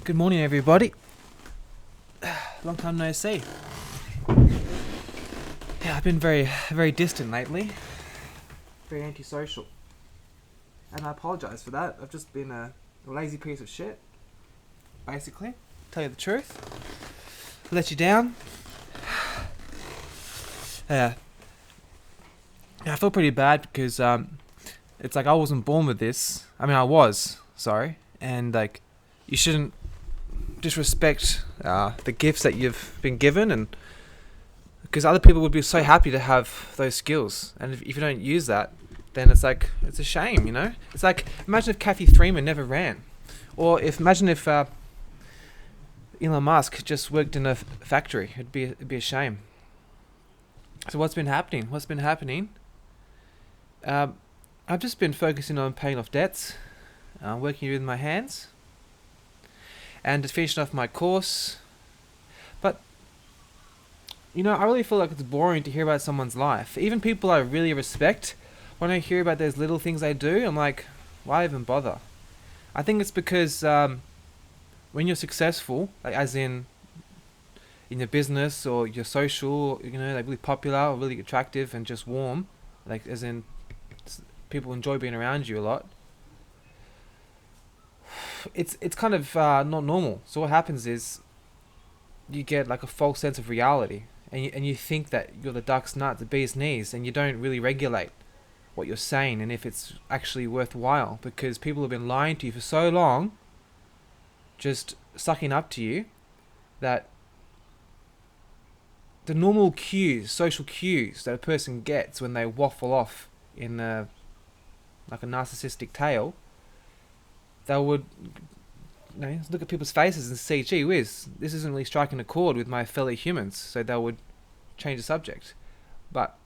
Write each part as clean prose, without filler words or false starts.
Good morning, everybody. Long time no see. Yeah, I've been very distant lately. Very antisocial. And I apologise for that. I've just been a lazy piece of shit. Basically. Tell you the truth. Let you down. Yeah. I feel pretty bad because it's like I wasn't born with this. I mean, I was. Sorry. And like, you shouldn't disrespect the gifts that you've been given, and because other people would be so happy to have those skills, and if you don't use that, then it's like, it's a shame, you know. It's like, imagine if Kathy Freeman never ran, or imagine if Elon Musk just worked in a factory. It'd be a shame. So what's been happening? I've just been focusing on paying off debts, working with my hands, and just finishing off my course. But, you know, I really feel like it's boring to hear about someone's life. Even people I really respect, when I hear about those little things they do, I'm like, why even bother? I think it's because when you're successful, like as in your business or your social, you know, like really popular or really attractive and just warm, like as in people enjoy being around you a lot, it's kind of not normal. So what happens is you get like a false sense of reality, and you think that you're the duck's nut, the bee's knees, and you don't really regulate what you're saying and if it's actually worthwhile, because people have been lying to you for so long, just sucking up to you, that the normal cues, social cues that a person gets when they waffle off in like a narcissistic tale, they would, you know, look at people's faces and see, gee whiz, this isn't really striking a chord with my fellow humans, so they would change the subject. But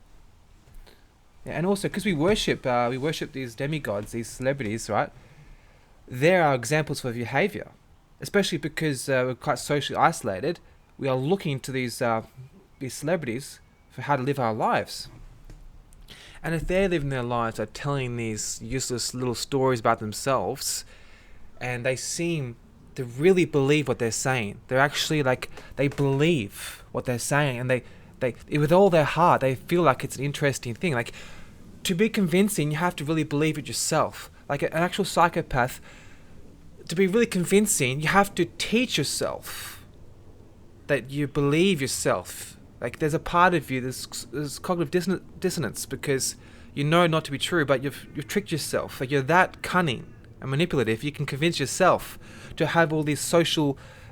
yeah, and also because we worship these demigods, these celebrities, right? There are examples for behaviour, especially because we're quite socially isolated. We are looking to these celebrities for how to live our lives. And if they're living their lives by telling these useless little stories about themselves, and they seem to really believe what they're saying, they're actually like, they believe what they're saying, and they with all their heart, they feel like it's an interesting thing. Like, to be convincing, you have to really believe it yourself. Like an actual psychopath, to be really convincing, you have to teach yourself that you believe yourself. Like, there's a part of you, there's cognitive dissonance, because you know not to be true, but you've tricked yourself. Like, you're that cunning and manipulative, you can convince yourself to have all these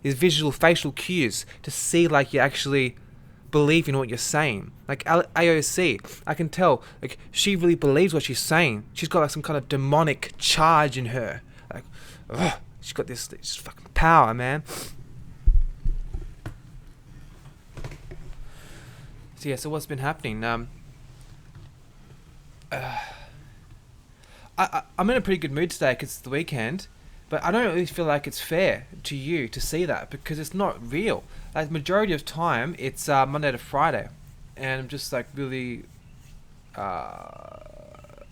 visual facial cues to see like you actually believe in what you're saying. Like AOC, I can tell, like, she really believes what she's saying. She's got like some kind of demonic charge in her. Like, she's got this fucking power, man. So yeah, so what's been happening? I'm in a pretty good mood today because it's the weekend, but I don't really feel like it's fair to you to see that, because it's not real. Like, the majority of time, it's Monday to Friday, and I'm just like really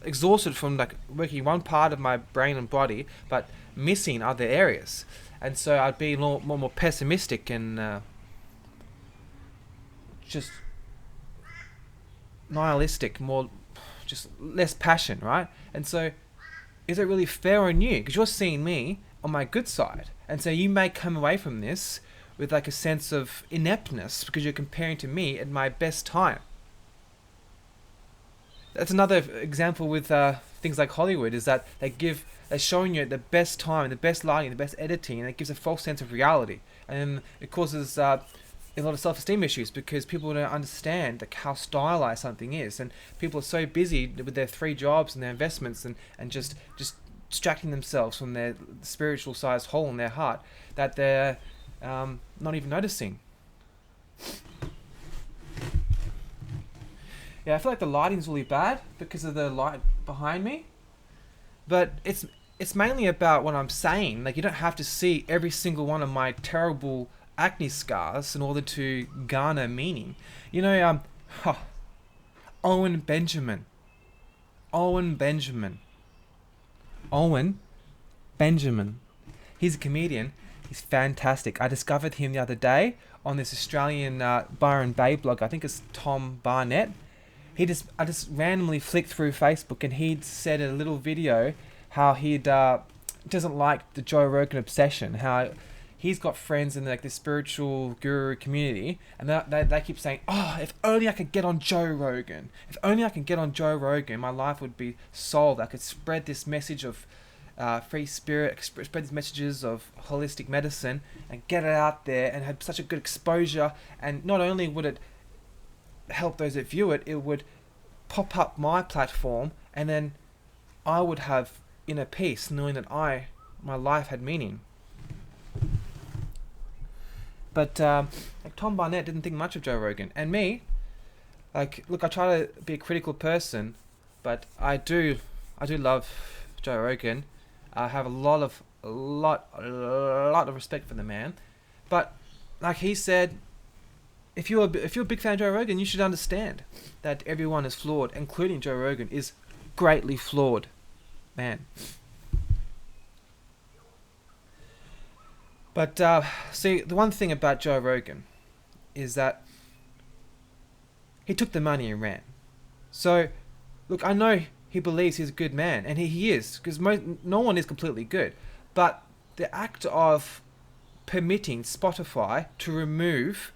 exhausted from like working one part of my brain and body, but missing other areas. And so I'd be more pessimistic and just nihilistic, more just less passion, right? And so, is it really fair on you? Because you're seeing me on my good side, and so you may come away from this with like a sense of ineptness because you're comparing to me at my best time. That's another example with things like Hollywood, is that they're showing you the best time, the best lighting, the best editing, and it gives a false sense of reality, and it causes a lot of self-esteem issues, because people don't understand like how stylized something is, and people are so busy with their 3 jobs and their investments and just distracting themselves from their spiritual sized hole in their heart, that they're not even noticing. Yeah, I feel like the lighting's really bad because of the light behind me, but it's mainly about what I'm saying. Like, you don't have to see every single one of my terrible acne scars in order to garner meaning. You know, Owen Benjamin. Owen Benjamin. He's a comedian. He's fantastic. I discovered him the other day on this Australian Byron Bay blog. I think it's Tom Barnett. I just randomly flicked through Facebook, and he'd said in a little video how he'd doesn't like the Joe Rogan obsession. How he's got friends in like the spiritual guru community, and they keep saying, "Oh, if only I could get on Joe Rogan. If only I could get on Joe Rogan, my life would be solved. I could spread this message of free spirit, spread these messages of holistic medicine, and get it out there, and have such a good exposure. And not only would it help those that view it, it would pop up my platform, and then I would have inner peace, knowing that my life had meaning." But like Tom Barnett didn't think much of Joe Rogan, and me. Like, look, I try to be a critical person, but I do love Joe Rogan. I have a lot of respect for the man. But like he said, if you're a big fan of Joe Rogan, you should understand that everyone is flawed, including Joe Rogan is greatly flawed, man. But see, the one thing about Joe Rogan is that he took the money and ran. So, look, I know he believes he's a good man, and he is, because no one is completely good. But the act of permitting Spotify to remove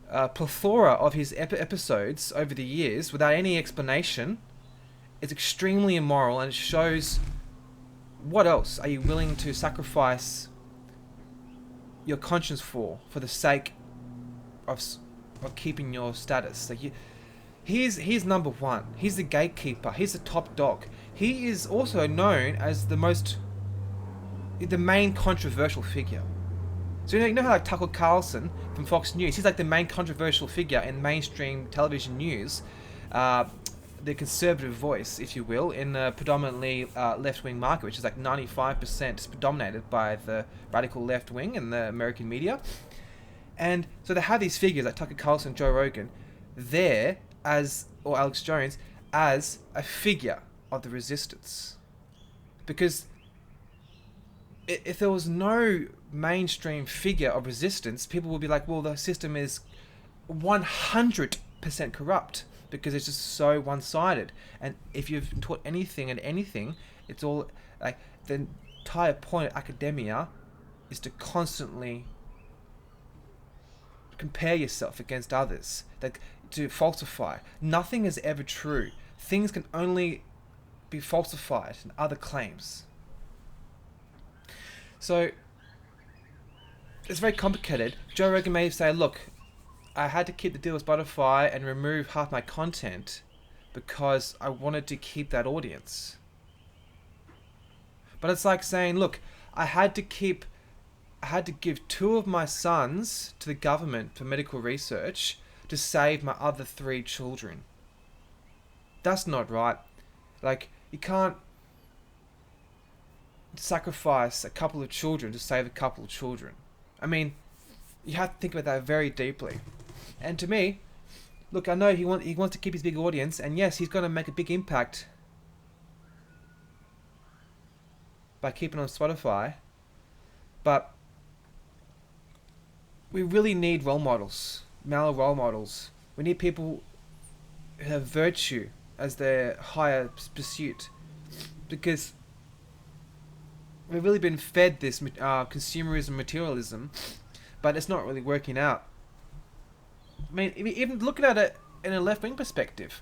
a plethora of his episodes over the years without any explanation is extremely immoral, and it shows what else are you willing to sacrifice your conscience for the sake of keeping your status. Like he's number one. He's the gatekeeper. He's the top dog. He is also known as the main controversial figure. So you know how like Tucker Carlson from Fox News, he's like the main controversial figure in mainstream television news, the conservative voice, if you will, in a predominantly left-wing market, which is like 95% dominated by the radical left wing in the American media. And so they have these figures like Tucker Carlson, Joe Rogan, there or Alex Jones, as a figure of the resistance. Because if there was no mainstream figure of resistance, people would be like, well, the system is 100% corrupt, because it's just so one-sided. And if you've been taught anything, it's all like the entire point of academia is to constantly compare yourself against others, like to falsify. Nothing is ever true. Things can only be falsified in other claims. So it's very complicated. Joe Rogan may say, look, I had to keep the deal with Spotify and remove half my content because I wanted to keep that audience. But it's like saying, look, I had to give 2 of my sons to the government for medical research to save my other 3 children. That's not right. Like, you can't sacrifice a couple of children to save a couple of children. I mean, you have to think about that very deeply. And to me, look, I know he wants to keep his big audience, and yes, he's going to make a big impact by keeping on Spotify, but we really need role models, male role models. We need people who have virtue as their higher pursuit, because we've really been fed this consumerism, materialism, but it's not really working out. I mean, even looking at it in a left-wing perspective,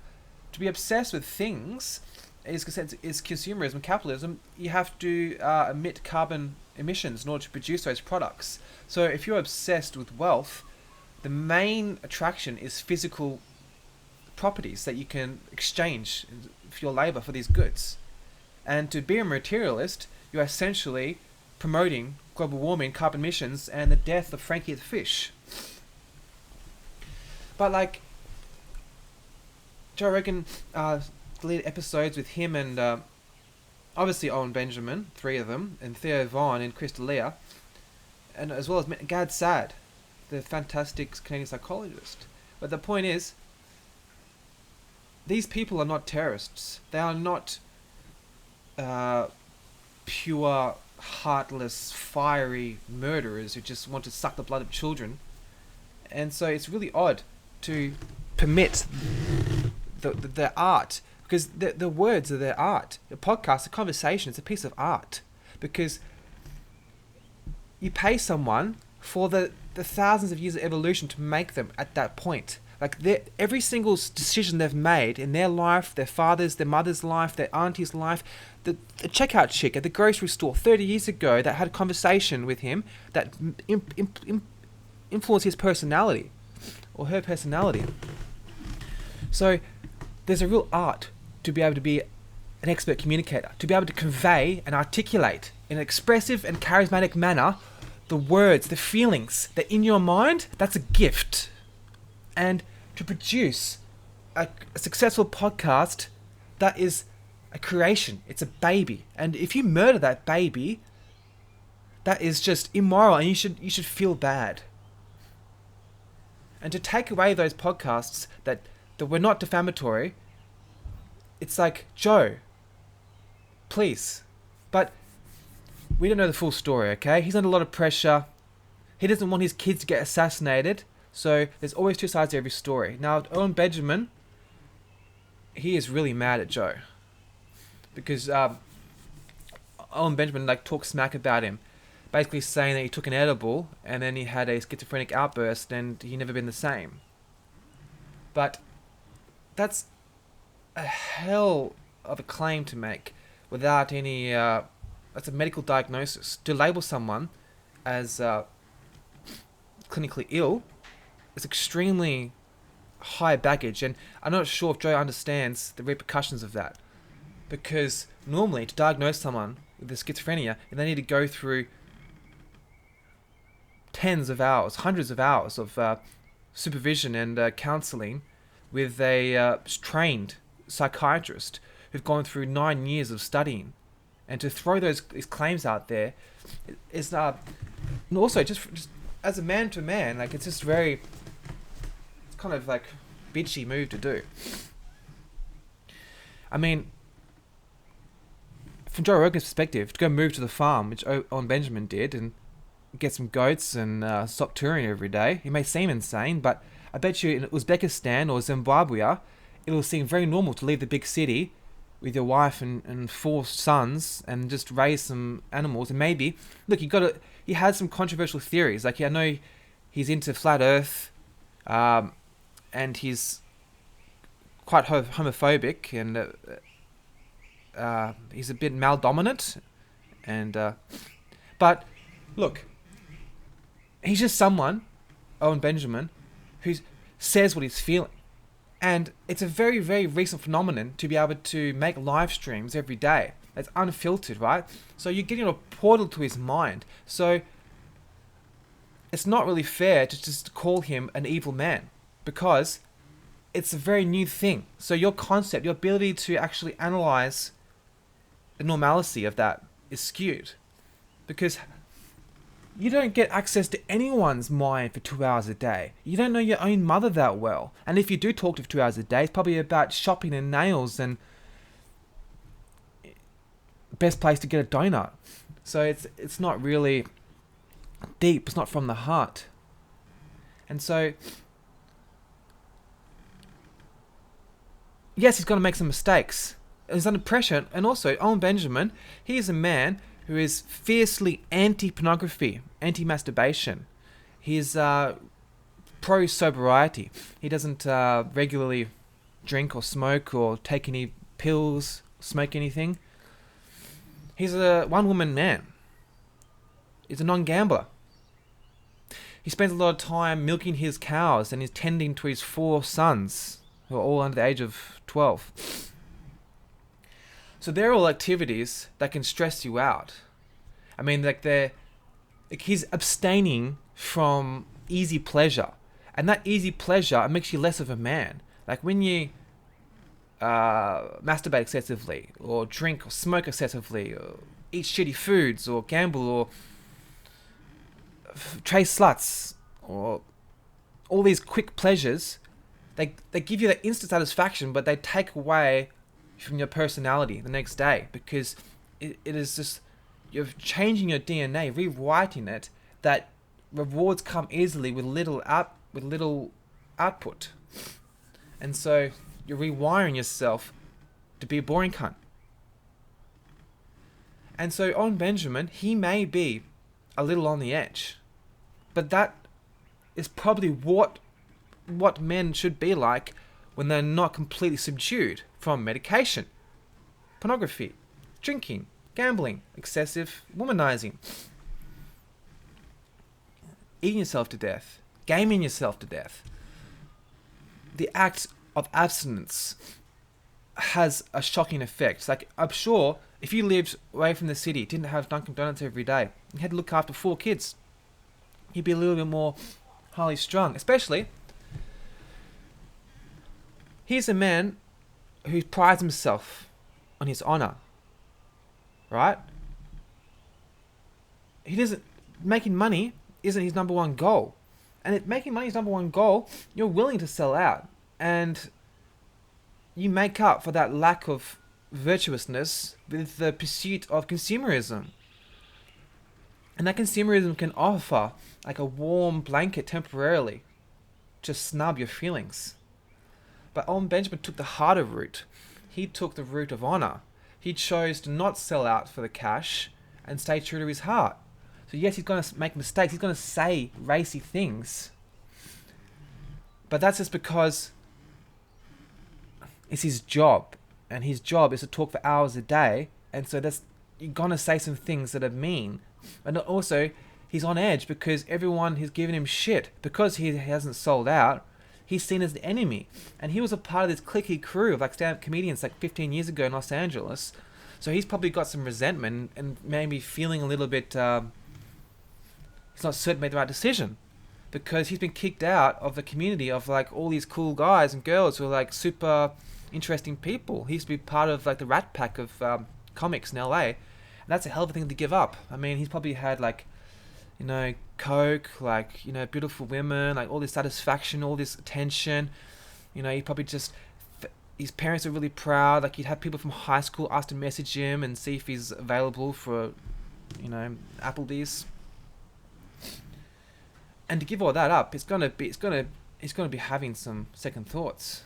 to be obsessed with things is consumerism, capitalism. You have to emit carbon emissions in order to produce those products. So if you're obsessed with wealth, the main attraction is physical properties that you can exchange for your labor for these goods. And to be a materialist, you're essentially promoting global warming, carbon emissions, and the death of Frankie the fish. But like Joe Rogan deleted episodes with him and obviously Owen Benjamin, 3 of them, and Theo Vaughn and Chris D'Elia, and as well as Gad Saad, the fantastic Canadian psychologist. But the point is, these people are not terrorists. They are not pure heartless, fiery murderers who just want to suck the blood of children. And so it's really odd to permit the art, because the words are their art. The podcast, the conversation, it's a piece of art, because you pay someone for the thousands of years of evolution to make them at that point. Like every single decision they've made in their life, their father's, their mother's life, their auntie's life, the checkout chick at the grocery store 30 years ago that had a conversation with him that influenced his personality or her personality. So there's a real art to be able to be an expert communicator, to be able to convey and articulate in an expressive and charismatic manner the words, the feelings that in your mind, that's a gift. And to produce a successful podcast, that is a creation. It's a baby. And if you murder that baby, that is just immoral, and you should feel bad. And to take away those podcasts that were not defamatory, it's like, Joe, please. But we don't know the full story, okay? He's under a lot of pressure. He doesn't want his kids to get assassinated. So there's always two sides to every story. Now, Owen Benjamin, he is really mad at Joe. Because Owen Benjamin talks smack about him. Basically saying that he took an edible and then he had a schizophrenic outburst and he never been the same. But that's a hell of a claim to make without any... that's a medical diagnosis. To label someone as clinically ill is extremely high baggage, and I'm not sure if Joe understands the repercussions of that. Because normally, to diagnose someone with schizophrenia, they need to go through tens of hours, hundreds of hours of supervision and counselling with a trained psychiatrist who've gone through 9 years of studying. And to throw these claims out there is and also just as a man to man, it's just very, it's kind of bitchy move to do. I mean, from Joe Rogan's perspective, to go move to the farm, which Owen Benjamin did, and get some goats and stop touring every day, it may seem insane, but I bet you in Uzbekistan or Zimbabwe, it'll seem very normal to leave the big city with your wife and 4 sons and just raise some animals. And maybe, look, he had some controversial theories. I know he's into flat earth, and he's quite homophobic, and he's a bit male-dominant. And but, look, he's just someone, Owen Benjamin, who says what he's feeling. And it's a very, very recent phenomenon to be able to make live streams every day. That's unfiltered, right? So you're getting a portal to his mind. So it's not really fair to just call him an evil man, because it's a very new thing. So your concept, your ability to actually analyze the normalcy of that is skewed. Because you don't get access to anyone's mind for 2 hours a day. You don't know your own mother that well. And if you do talk to her for 2 hours a day, it's probably about shopping and nails and best place to get a donut. So it's not really deep. It's not from the heart. And so, yes, he's going to make some mistakes. He's under pressure. And also, Owen Benjamin, he is a man who is fiercely anti-pornography, anti-masturbation. He's pro-sobriety. He doesn't regularly drink or smoke or take any pills, smoke anything. He's a one-woman man. He's a non-gambler. He spends a lot of time milking his cows and he's tending to his 4 sons, who are all under the age of 12. So they're all activities that can stress you out. I mean, he's abstaining from easy pleasure. And that easy pleasure makes you less of a man. When you masturbate excessively, or drink or smoke excessively, or eat shitty foods, or gamble, or chase sluts, or all these quick pleasures, they give you that instant satisfaction, but they take away from your personality the next day, because it is just you're changing your DNA, rewriting it, that rewards come easily with little output. And so you're rewiring yourself to be a boring cunt. And so Owen Benjamin, he may be a little on the edge, but that is probably what men should be like when they're not completely subdued from medication, pornography, drinking, gambling, excessive womanizing, eating yourself to death, gaming yourself to death. The act of abstinence has a shocking effect. Like, I'm sure if you lived away from the city, didn't have Dunkin' Donuts every day, you had to look after 4 kids, you'd be a little bit more highly strung. Especially, he's a man who prides himself on his honor, right? He doesn't, making money isn't his number one goal. And if making money is number one goal, you're willing to sell out. And you make up for that lack of virtuousness with the pursuit of consumerism. And that consumerism can offer like a warm blanket temporarily to snub your feelings. But Owen Benjamin took the harder route. He took the route of honor. He chose to not sell out for the cash and stay true to his heart. So yes, he's going to make mistakes. He's going to say racy things. But that's just because it's his job. And his job is to talk for hours a day. And so you're going to say some things that are mean. And also, he's on edge because everyone has given him shit. Because he hasn't sold out, he's seen as the enemy. And he was a part of this cliquey crew of like stand-up comedians like 15 years ago in Los Angeles. So he's probably got some resentment and maybe feeling a little bit... he's not certain made the right decision. Because he's been kicked out of the community of like all these cool guys and girls who are like super interesting people. He used to be part of like the rat pack of comics in LA. And that's a hell of a thing to give up. I mean, he's probably had like, you know, coke, like, you know, beautiful women, like all this satisfaction, all this attention. You know, he probably just, his parents are really proud. Like, he'd have people from high school ask to message him and see if he's available for, you know, Applebee's. And to give all that up, he's gonna be having some second thoughts.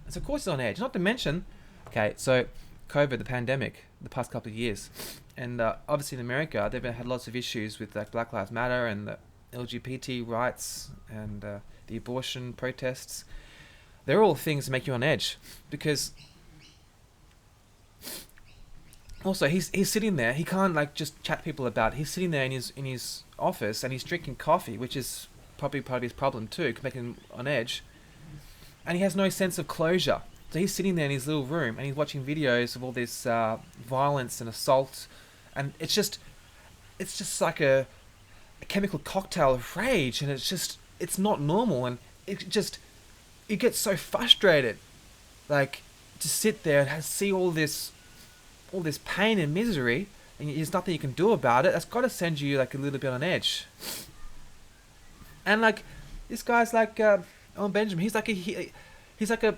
And so of course he's on edge. Not to mention, okay, so COVID, the pandemic, the past couple of years, and obviously in America they've had lots of issues with like Black Lives Matter and the LGBT rights and the abortion protests. They're all things that make you on edge because also he's sitting there. He can't like just chat to people about it. He's sitting there in his office and he's drinking coffee, which is probably part of his problem too, making him on edge. And he has no sense of closure. So he's sitting there in his little room and he's watching videos of all this violence and assault, and it's just like a chemical cocktail of rage, and it's not normal, and you get so frustrated, like to sit there and see all this pain and misery, and there's nothing you can do about it. That's got to send you like a little bit on edge. And like this guy's like Owen Benjamin, he's like a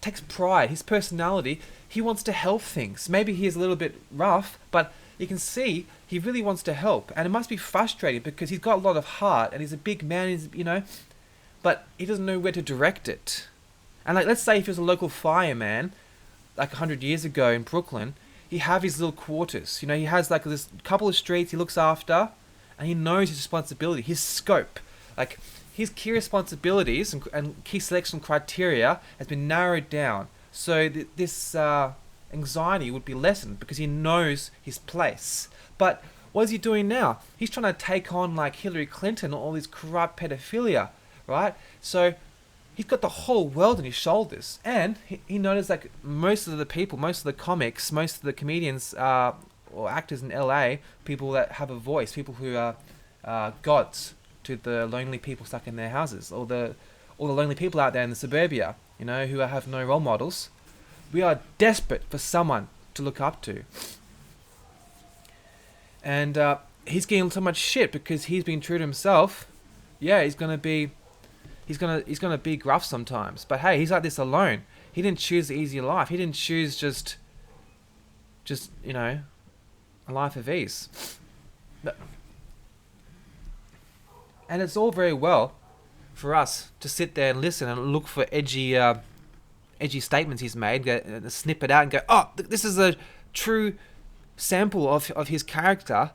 takes pride, his personality, he wants to help things. Maybe he is a little bit rough, but you can see he really wants to help, and it must be frustrating because he's got a lot of heart and he's a big man, but he doesn't know where to direct it. And like, let's say if he was a local fireman like 100 years ago in Brooklyn, he have his little quarters, he has like this couple of streets he looks after, and he knows his responsibility, his scope, like his key responsibilities and key selection criteria has been narrowed down, so this anxiety would be lessened because he knows his place. But what is he doing now? He's trying to take on like Hillary Clinton or all this corrupt pedophilia, right? So he's got the whole world on his shoulders, and he noticed like most of the people, most of the comics, most of the comedians or actors in LA, people that have a voice, people who are gods to the lonely people stuck in their houses, or the lonely people out there in the suburbia, who have no role models. We are desperate for someone to look up to. And he's getting so much shit because he's being true to himself. Yeah, he's gonna be gruff sometimes. But hey, he's like this alone. He didn't choose the easy life. He didn't choose just a life of ease. But, and it's all very well for us to sit there and listen and look for edgy statements he's made, snip it out and go, oh, this is a true sample of his character.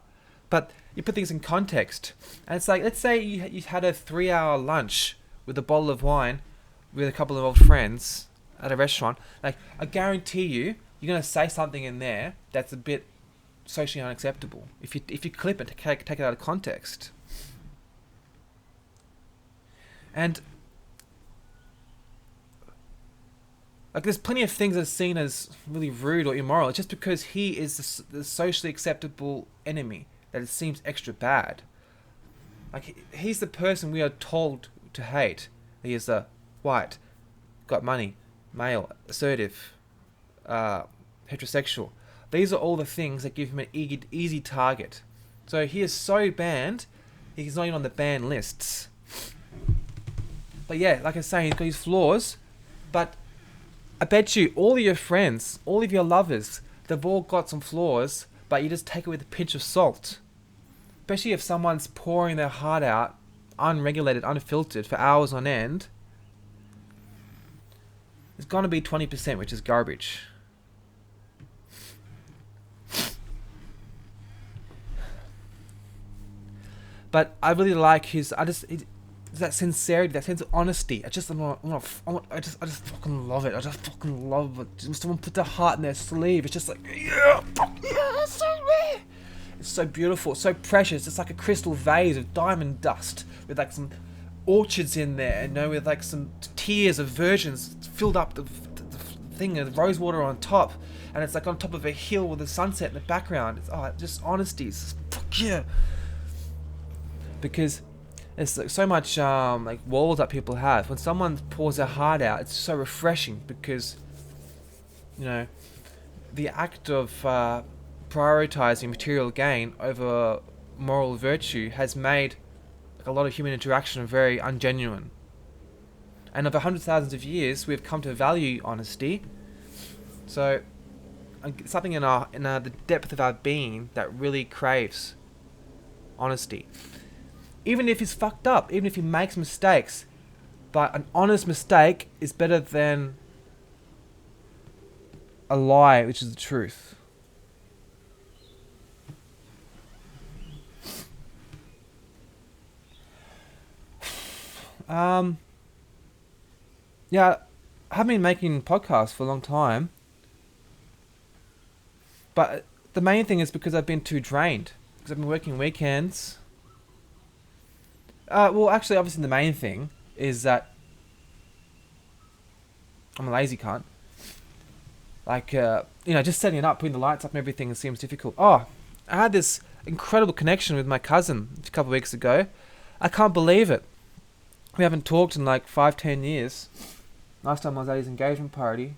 But you put things in context. And it's like, let's say you had a 3-hour lunch with a bottle of wine with a couple of old friends at a restaurant. Like, I guarantee you're going to say something in there that's a bit socially unacceptable. If you clip it, take it out of context. And like, there's plenty of things that are seen as really rude or immoral. It's just because he is the socially acceptable enemy that it seems extra bad. Like, he's the person we are told to hate. He is a white, got money, male, assertive, heterosexual. These are all the things that give him an easy target. So he is so banned, he's not even on the ban lists. But yeah, like I say, he's got his flaws, but I bet you all of your friends, all of your lovers, they've all got some flaws, but you just take it with a pinch of salt. Especially if someone's pouring their heart out, unregulated, unfiltered, for hours on end. It's gonna be 20%, which is garbage. But I really like that sincerity, that sense of honesty. I just fucking love it. I just fucking love it. Just someone put their heart in their sleeve. It's just like, yeah, fuck yeah, it's so rare. It's so beautiful, it's so precious. It's like a crystal vase of diamond dust with like some orchids in there, with like some tears of virgins filled up the thing, and rose water on top, and it's like on top of a hill with the sunset in the background. It's just honesty. It's just, fuck yeah. Because there's like so much like walls that people have. When someone pours their heart out, it's so refreshing, because the act of prioritizing material gain over moral virtue has made a lot of human interaction very ungenuine. And over hundreds of thousands of years, we've come to value honesty. So something in the depth of our being that really craves honesty. Even if he's fucked up, even if he makes mistakes, but an honest mistake is better than a lie, which is the truth. Yeah, I haven't been making podcasts for a long time, but the main thing is because I've been too drained, because I've been working weekends. Well, actually, obviously the main thing is that I'm a lazy cunt. Like, just setting it up, putting the lights up and everything seems difficult. Oh, I had this incredible connection with my cousin a couple of weeks ago. I can't believe it. We haven't talked in like 5-10 years. Last time I was at his engagement party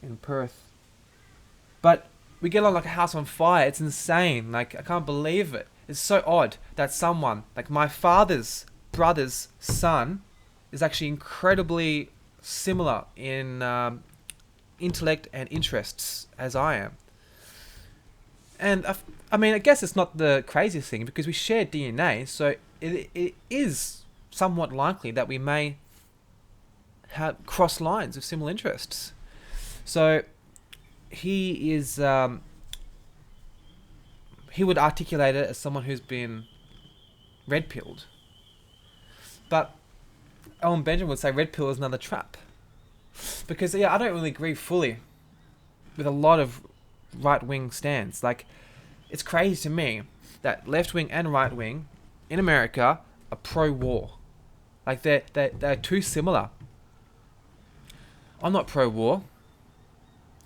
in Perth. But we get on like a house on fire. It's insane. Like, I can't believe it. It's so odd that someone, like my father's brother's son, is actually incredibly similar in intellect and interests as I am. And I guess it's not the craziest thing, because we share DNA, so it is somewhat likely that we may have cross lines of similar interests. So he is he would articulate it as someone who's been red-pilled. But Owen Benjamin would say red pill is another trap. Because, I don't really agree fully with a lot of right-wing stands. Like, it's crazy to me that left-wing and right-wing in America are pro-war. Like, they're too similar. I'm not pro-war.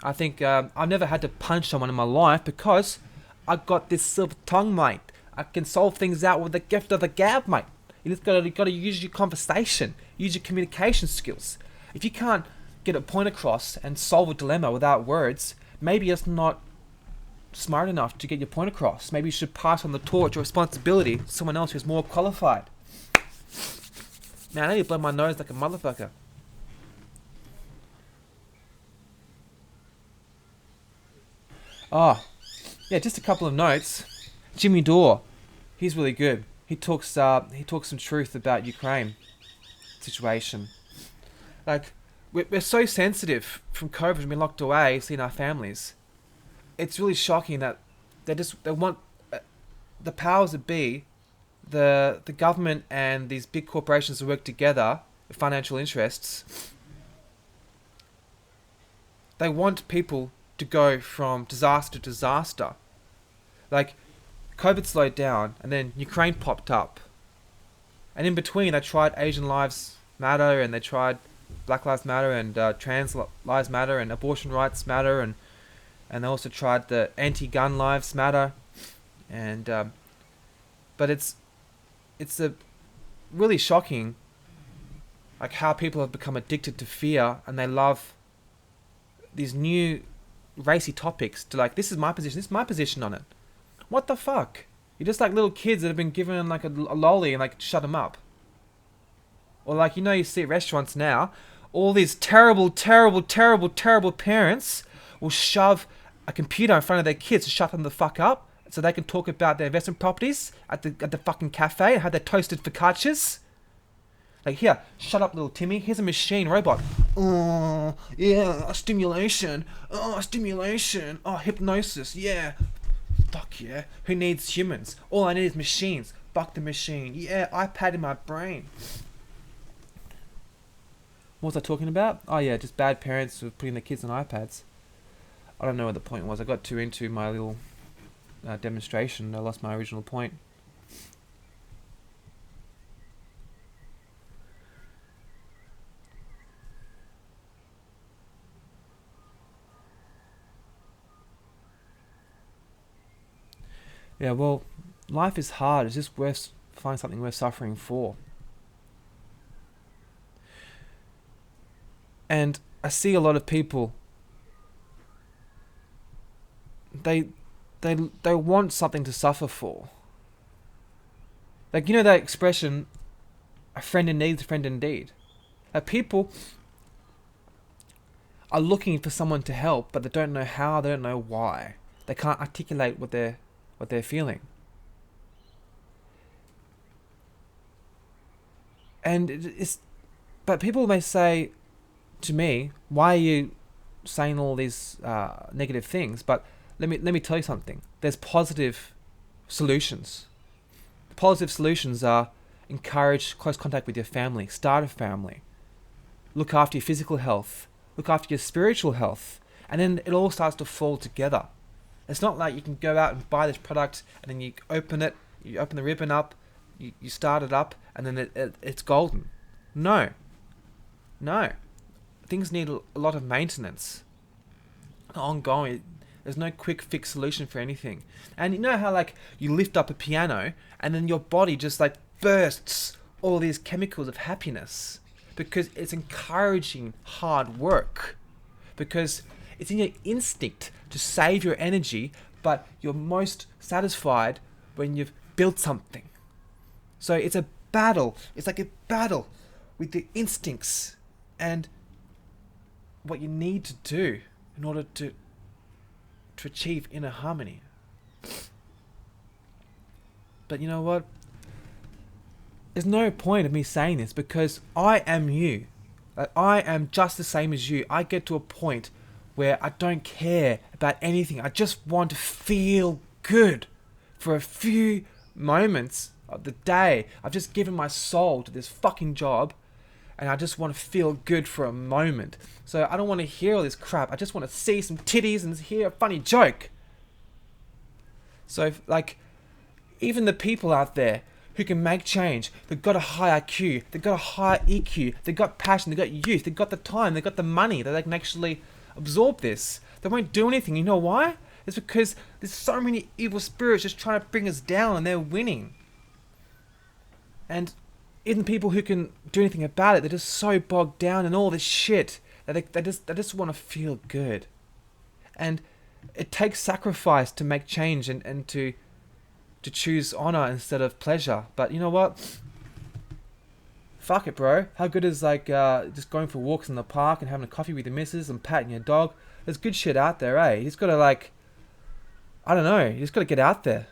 I think I've never had to punch someone in my life because I got this silver tongue, mate. I can solve things out with the gift of the gab, mate. You just gotta use your conversation, use your communication skills. If you can't get a point across and solve a dilemma without words, maybe it's not smart enough to get your point across. Maybe you should pass on the torch or responsibility to someone else who's more qualified. Man, I need to blow my nose like a motherfucker. Oh, Yeah, just a couple of notes. Jimmy Dore, he's really good. He talks some truth about Ukraine situation. Like, we're so sensitive from COVID and being locked away, seeing our families. It's really shocking that they want the powers that be, the government and these big corporations to work together with financial interests. They want people to go from disaster to disaster. Like, COVID slowed down, and then Ukraine popped up. And in between, they tried Asian Lives Matter, and they tried Black Lives Matter, and Trans Lives Matter, and Abortion Rights Matter, and they also tried the Anti-Gun Lives Matter. And but it's a really shocking, like, how people have become addicted to fear, and they love these new racy topics to, like, this is my position on it. What the fuck? You're just like little kids that have been given like a lolly and like shut them up. Or like, you see at restaurants now, all these terrible parents will shove a computer in front of their kids to shut them the fuck up so they can talk about their investment properties at the fucking cafe and have their toasted focaccias. Like, here, shut up, little Timmy. Here's a machine robot. Oh, yeah, stimulation. Oh, hypnosis. Yeah. Fuck yeah. Who needs humans? All I need is machines. Fuck the machine. Yeah, iPad in my brain. What was I talking about? Oh yeah, just bad parents who are putting their kids on iPads. I don't know what the point was. I got too into my little demonstration. I lost my original point. Yeah, well, life is hard. It's just find something worth suffering for. And I see a lot of people. They want something to suffer for. Like, that expression, a friend in need is a friend indeed. Like, people are looking for someone to help, but they don't know how, they don't know why. They can't articulate what they're feeling. But people may say to me, why are you saying all these negative things? But let me tell you something. There's positive solutions. The positive solutions are: encourage close contact with your family, start a family, look after your physical health, look after your spiritual health, and then it all starts to fall together. It's not like you can go out and buy this product and then you open the ribbon up, you start it up, and then it's golden. No. Things need a lot of maintenance. Ongoing. There's no quick fix solution for anything. And you know how, like, you lift up a piano and then your body just like bursts all these chemicals of happiness because it's encouraging hard work. Because it's in your instinct to save your energy, but you're most satisfied when you've built something. So it's a battle. It's like a battle with the instincts and what you need to do in order to achieve inner harmony. But you know what? There's no point of me saying this because I am you. Like, I am just the same as you. I get to a point where I don't care about anything. I just want to feel good for a few moments of the day. I've just given my soul to this fucking job and I just want to feel good for a moment. So I don't want to hear all this crap. I just want to see some titties and hear a funny joke. So, like, even the people out there who can make change, they've got a high IQ, they've got a high EQ, they've got passion, they've got youth, they've got the time, they've got the money that they can actually absorb this. They won't do anything. You know why? It's because there's so many evil spirits just trying to bring us down and they're winning. And even people who can do anything about it, they're just so bogged down in all this shit that they just want to feel good. And it takes sacrifice to make change and to choose honor instead of pleasure. But you know what? Fuck it, bro. How good is just going for walks in the park and having a coffee with your missus and patting your dog? There's good shit out there, eh? You just gotta I don't know. You just got to get out there.